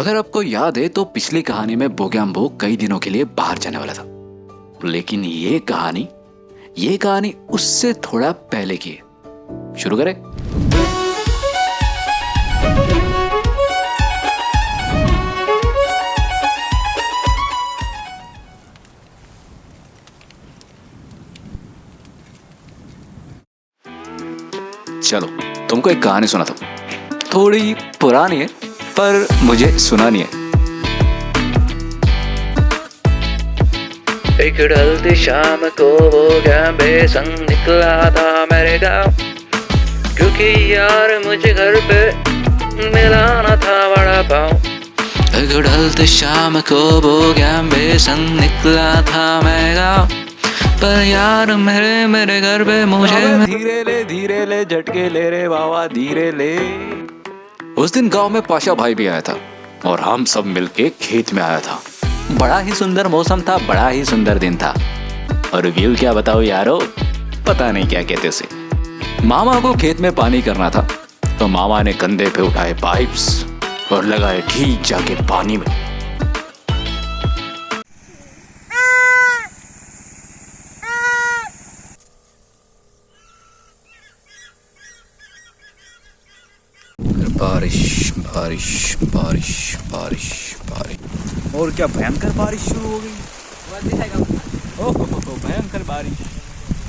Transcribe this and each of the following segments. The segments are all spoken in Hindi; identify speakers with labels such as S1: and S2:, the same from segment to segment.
S1: अगर आपको याद है तो पिछली कहानी में बोगैम्बो कई दिनों के लिए बाहर जाने वाला था, लेकिन ये कहानी उससे थोड़ा पहले की है। शुरू करें। चलो तुमको एक कहानी सुनाता हूं। थोड़ी पुरानी है पर मुझे सुनानी है।
S2: एक ढलती शाम को वो गैम्बे संग निकला था मेरे गाँव, क्योंकि यार मुझे घर पे मिलाना था वड़ा पाव। एक ढलती शाम को वो गैम्बे संग निकला था मेरे गाँव, पर यार मेरे घर पे मुझे
S1: धीरे ले झटके ले रे बाबा धीरे ले। उस दिन गांव में पाशा भाई भी आया था और हम सब मिलके खेत में आया था। बड़ा ही सुंदर मौसम था, बड़ा ही सुंदर दिन था। और व्यू क्या बताओ यारो, पता नहीं क्या कहते उसे। मामा को खेत में पानी करना था तो मामा ने कंधे पे उठाए पाइप्स और लगाए ठीक जाके पानी में। बारिश बारिश बारिश बारिश बारिश और क्या भयंकर बारिश शुरू हो गई। ओह भयंकर बारिश।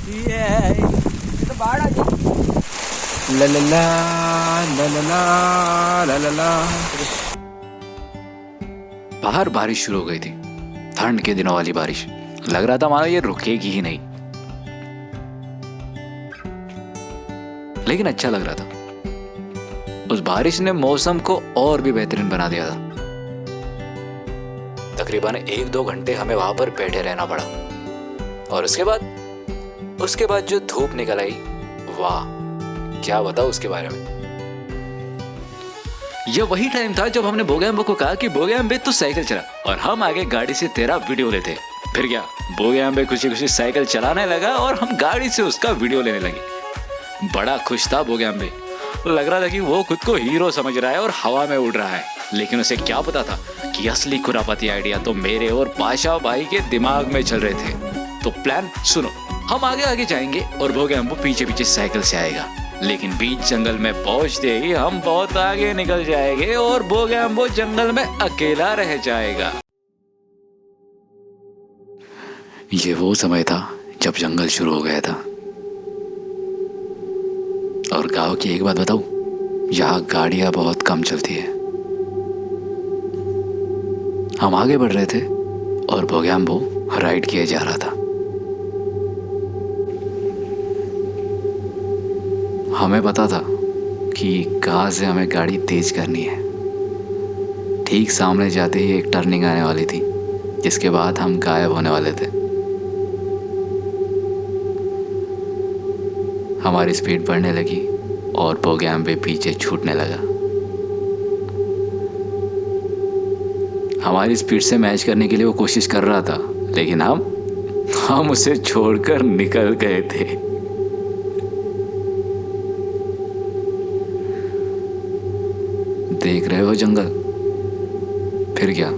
S1: ये तो बाढ़ आ गई। ला ला ला ला ला ला ला ला। बाहर बारिश शुरू हो गई थी, ठंड के दिनों वाली बारिश। लग रहा था मानो ये रुकेगी ही नहीं, लेकिन अच्छा लग रहा था। उस बारिश ने मौसम को और भी बेहतरीन बना दिया था। तकरीबन 1-2 घंटे हमें वहां पर बैठे रहना पड़ा और उसके बाद जो धूप निकल आई, वाह क्या बताऊं उसके बारे में। यह वही टाइम था जब हमने बोगैम्बो को कहा कि बोगैम्बे तू साइकिल चला और हम आगे गाड़ी से तेरा वीडियो लेते। फिर क्या, बोगैम्बे खुशी खुशी साइकिल चलाने लगा और हम गाड़ी से उसका वीडियो लेने लगे। बड़ा खुश था बोगैम्बे, लग रहा था कि वो खुद को हीरो समझ रहा है और हवा में उड़ रहा है। लेकिन उसे क्या पता था कि असली खुरापाती आइडिया तो मेरे और पाशा भाई के दिमाग में चल रहे थे। तो प्लान सुनो, हम आगे आगे जाएंगे और बोगैम्बो पीछे पीछे साइकिल से आएगा, लेकिन बीच जंगल में पहुंचते ही हम बहुत आगे निकल जाएंगे और बोगैम्बो जंगल में अकेला रह जाएगा। ये वो समय था जब जंगल शुरू हो गया था। और गांव की एक बात बताऊं, यहाँ गाड़ियां बहुत कम चलती है। हम आगे बढ़ रहे थे और बोगैम्बो राइड किए जा रहा था। हमें पता था कि कहां से हमें गाड़ी तेज करनी है। ठीक सामने जाते ही एक टर्निंग आने वाली थी, जिसके बाद हम गायब होने वाले थे। हमारी स्पीड बढ़ने लगी और बोगैम्बो पीछे छूटने लगा। हमारी स्पीड से मैच करने के लिए वो कोशिश कर रहा था, लेकिन हम उसे छोड़कर निकल गए थे। देख रहे हो जंगल। फिर क्या,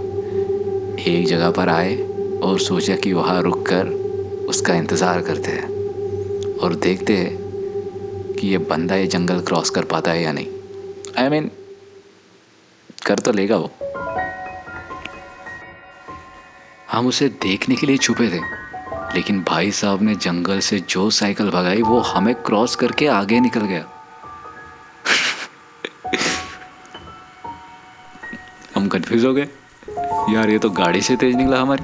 S1: एक जगह पर आए और सोचा कि वहां रुककर उसका इंतजार करते हैं और देखते हैं कि ये बंदा ये जंगल क्रॉस कर पाता है या नहीं। I mean, कर तो लेगा वो। हम उसे देखने के लिए छुपे थे, लेकिन भाई साहब ने जंगल से जो साइकिल भगाई वो हमें क्रॉस करके आगे निकल गया। हम कंफ्यूज हो गए, यार ये तो गाड़ी से तेज निकला हमारी।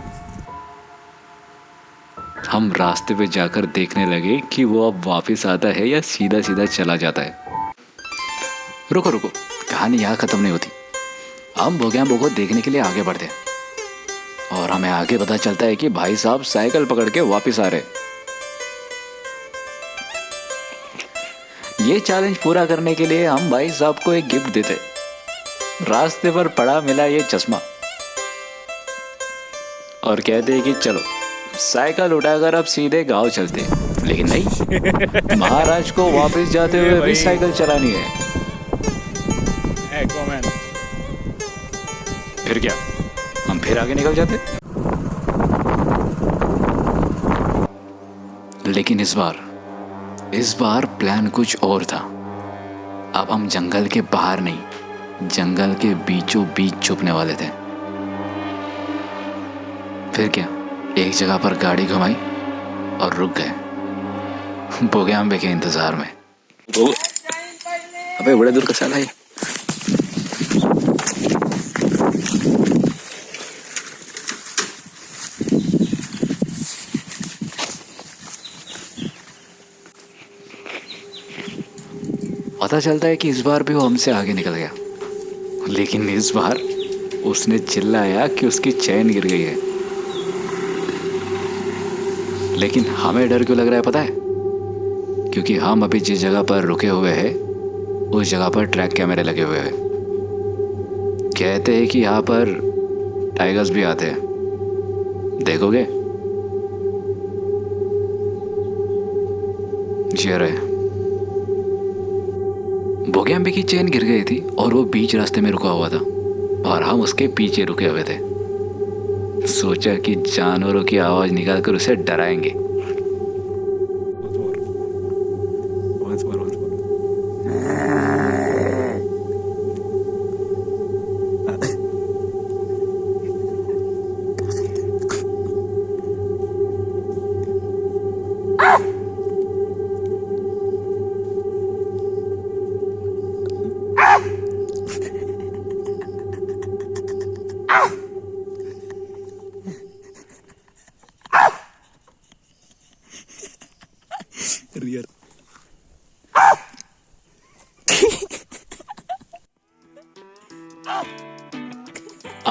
S1: हम रास्ते पे जाकर देखने लगे कि वो अब वापस आता है या सीधा सीधा चला जाता है। रुको, कहानी यहाँ खत्म नहीं होती। हम बोगैम्बो को देखने के लिए आगे बढ़ते हैं और हमें आगे पता चलता है कि भाई साहब साइकिल पकड़ के वापस आ रहे। ये चैलेंज पूरा करने के लिए हम भाई साहब को एक गिफ्ट देते। रास्ते पर पड़ा मिला ये चश्मा और कहते हैं कि चलो साइकिल उठाकर अब सीधे गांव चलते। लेकिन नहीं, महाराज को वापस जाते हुए भी साइकिल चलानी है। फिर क्या, हम फिर आगे निकल जाते। लेकिन इस बार प्लान कुछ और था। अब हम जंगल के बाहर नहीं, जंगल के बीचों बीच छुपने वाले थे। फिर क्या, एक जगह पर गाड़ी घुमाई और रुक गए बोगयांबे के इंतजार में। अबे बड़े दूर का साला है। पता चलता है कि इस बार भी वो हमसे आगे निकल गया, लेकिन इस बार उसने चिल्लाया कि उसकी चैन गिर गई है। लेकिन हमें डर क्यों लग रहा है पता है? क्योंकि हम अभी जिस जगह पर रुके हुए हैं उस जगह पर ट्रैक कैमरे लगे हुए हैं। कहते हैं कि यहाँ पर टाइगर्स भी आते हैं, देखोगे? ये रहे। बोगयांबे की चेन गिर गई थी और वो बीच रास्ते में रुका हुआ था और हम उसके पीछे रुके हुए थे। सोचा कि जानवरों की आवाज निकालकर उसे डराएंगे।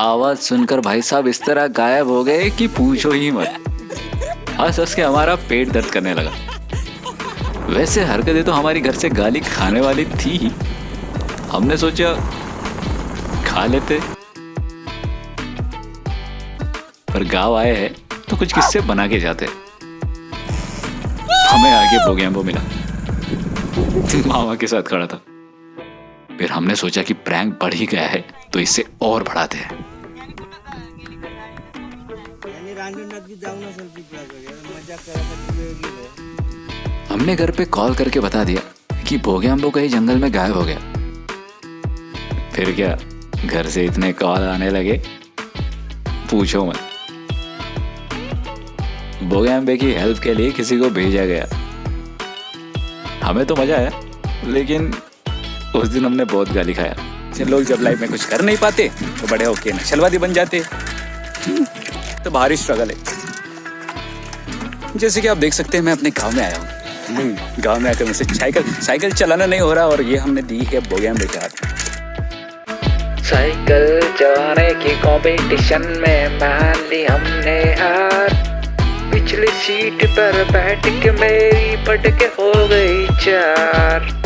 S1: आवाज सुनकर भाई साहब इस तरह गायब हो गए कि पूछो ही मत। हंस हंस के हमारा पेट दर्द करने लगा। वैसे हरकतें तो हमारी घर से गाली खाने वाली थी ही, हमने सोचा खा लेते। पर गांव आए हैं तो कुछ किस्से बना के जाते। हमें आगे बोगयांबो मिला, मामा के साथ खड़ा था। फिर हमने सोचा कि प्रैंक बढ़ ही गया है तो इसे और बढ़ाते हैं। हमने घर पे कॉल करके बता दिया कि बोगयांबो कहीं जंगल में गायब हो गया। फिर क्या, घर से इतने कॉल आने लगे पूछो मत। बोगयांबे की हेल्प के लिए किसी को भेजा गया। हमें तो मजा आया, लेकिन उस दिन हमने बहुत गाली खाया। लोग जब लाइफ में कुछ कर नहीं पाते तो बड़े होके नक्सलवादी बन जाते। तो भारी स्ट्रगल है। जैसे कि आप देख सकते हैं मैं अपने गांव में आया हूँ। गांव में आकर मुझसे साइकिल चलाना नहीं हो रहा और ये हमने दी है बोगयांबे के हाथ।
S2: साइकिल चलाने की कंपटीशन में मान ली हमने हार। पिछली सीट पर बैठ के मेरी पटके हो गई 4।